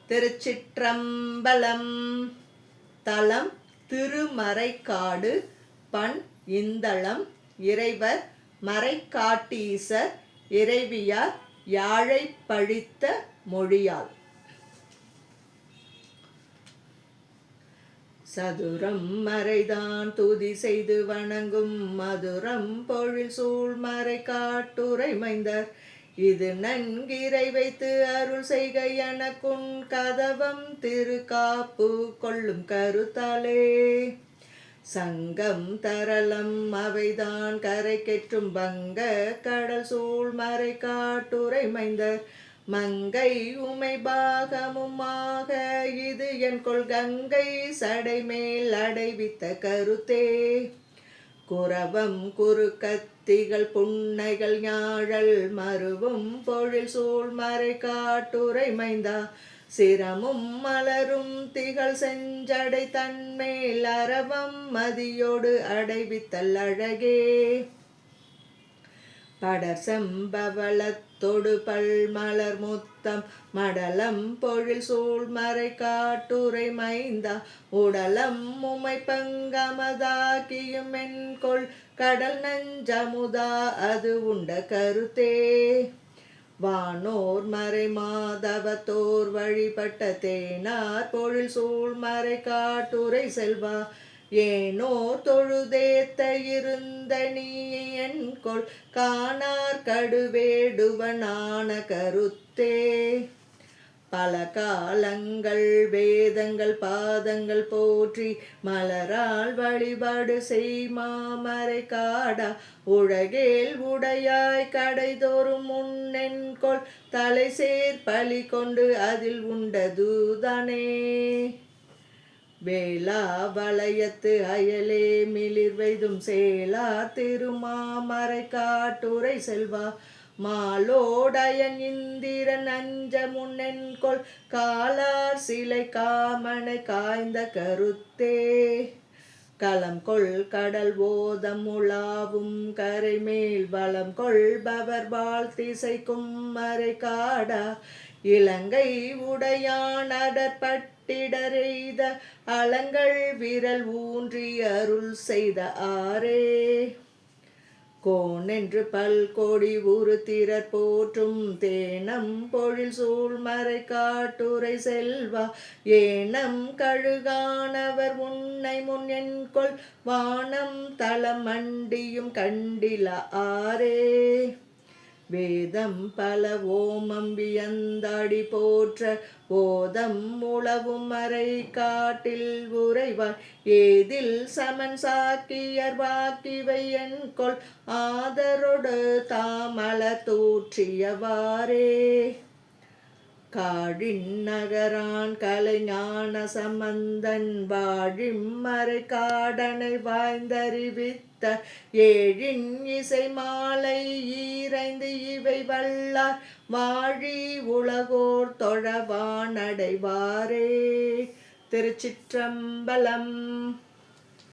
திருச்சிற்றம்பலம். தலம் திருமறைக்காடு. பண் இந்தளம். இறைவர் மறைக்காட்டீசர். இறைவியார் யாழைப் பழித்த மொழியாள். சதுரம் மறைதான் துதி செய்து வணங்கும் மதுரம் பொழில் சூழ் மறைக்காட்டுரை மைந்தர். இது நன்கிறை வைத்து அருள் செய்க எனக்குன் கதவம் திருக்காப்பு கொள்ளும் கருத்தாலே. சங்கம் தரளம் அவைதான் கரை கெற்றும் வங்க கடல் சூழ் மறைக்காட்டுரை மைந்தர். மங்கை உமை பாகமுமாக இது என் கொள் கங்கை சடைமேல் அடைவித்த கருத்தே. குரவம் குறுக்கத்திகள் புன்னைகள் ஞாழல் மருவும் பொழில் சூழ் மறைக்காட்டுரை மைந்தா. சிரமும் மலரும் திகழ் செஞ்சடை தன்மேல் அரவம் மதியோடு அடைவித்தல் அழகே. படர் செம்பவளத்தொடு பல்மலர் முத்தம் மடலம் பொழில் சூழ் மறைக்காட்டுரை மைந்தா. உடலம் உமை பங்கமதாக்கியும் என்கொள் கடல் நஞ்சமுதா அது உண்ட கருத்தே. வானோர் மறை மாதவத்தோர் வழிபட்ட தேனார் பொழில் சூழ் மறைக்காட்டுரை செல்வா. ஏனோ தொழுதேத்த இருந்த நீ என்கொள் காணார் கடுவேடுவனான கருத்தே. பல காலங்கள் வேதங்கள் பாதங்கள் போற்றி மலரால் வழிபாடு செய்மாமரை காடா. உலகேல் உடையாய் கடைதோறும் முன்னென்கொள் தலை சேர் பலி கொண்டு அதில் உண்டதுதானே. வேளா வளையத்து அயலே மிளிர் வெய்தும் சேலா திருமாமரை காட்டுரை செல்வா. மாலோடயன் இந்திரன் அஞ்ச முன்னென்கொள் காலார் சிலை காமனை காய்ந்த கருத்தே. களம் கொள் கடல் ஓதம் உலாவும் கரைமேல் வளம் கொள்பவர் வாழ் திசைக்கும் மறை காடா. இலங்கை உடையான் அடற்பட்டிடரெய்த அலங்கள் விரல் ஊன்றி அருள் செய்த ஆரே. கோனென்று பல்கோடி உருத்திரர் போற்றும் தேனம் பொழில் சூழ் மறைக்காட்டுரை செல்வா. ஏனம் கழுகானவர் உன்னை முன் என்கொள் வானம் தளம் மண்டியும் கண்டில ஆரே. வேதம் பல ஓமம் வியந்தாடி போற்ற ஓதம் உளவும் மறை காட்டில் உறைவாய். ஏதில் சமன் சாக்கியர் வாக்கிவை என்கொள் ஆதரொடு தாமல தூற்றியவாறே. காழின் நகரான் கலைஞான சம்பந்தன் வாழிம் மறை காடனை வாய்ந்தறிவித்த ஏழின் இசை மாலை ஈரைந்து இவை வல்லார் வாழி உலகோர் தொழவானடைவாரே. திருச்சிற்றம்பலம்.